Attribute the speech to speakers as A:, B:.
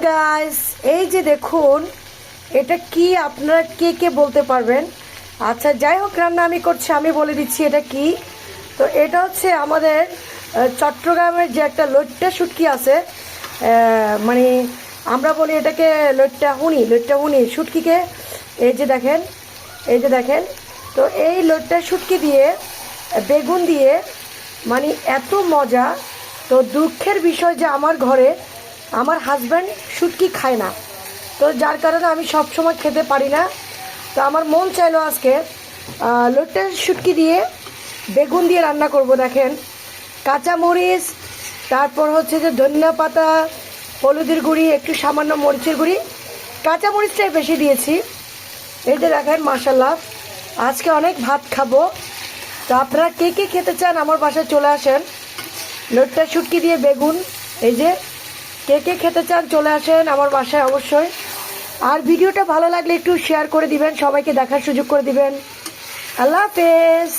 A: Guys, এই যে দেখুন এটা কি আপনারা কে কে বলতে পারবেন? আচ্ছা যাই হোক, রান্না আমি করছি, আমি বলে দিচ্ছি এটা কি। তো এটা হচ্ছে আমাদের চট্টগ্রামের যে একটা লইট্টা শুটকি আছে, মানে আমরা বলি এটাকে লইট্টা হুনি শুটকিকে। এই যে দেখেন, এই যে দেখেন, তো এই লইট্টা শুটকি দিয়ে বেগুন দিয়ে মানে এত মজা। তো দুঃখের বিষয় যে আমার ঘরে আমার হাজব্যান্ড শুটকি খায় না, তো যার কারণে আমি সব সময় খেতে পারি না। তো আমার মন চাইলো আজকে লইট্টা শুটকি দিয়ে বেগুন দিয়ে রান্না করব। দেখেন, কাঁচামরিচ, তারপর হচ্ছে যে ধনিয়া পাতা, হলুদের গুঁড়ি, একটু সামান্য মরিচের গুঁড়ি, কাঁচামরিচটাই বেশি দিয়েছি। এই যে দেখেন, মাশাল্লাহ আজকে অনেক ভাত খাবো। তো আপনারা কে কে খেতে চান আমার বাসায় চলে আসেন। লইট্টা শুটকি দিয়ে বেগুন, এই যে কে কে খেতে চান চলে আসেন আমার বাসায় অবশ্যই। আর ভিডিওটা ভালো লাগলে একটু শেয়ার করে দিবেন, সবাইকে দেখার সুযোগ করে দিবেন। আল্লাহ হাফেজ।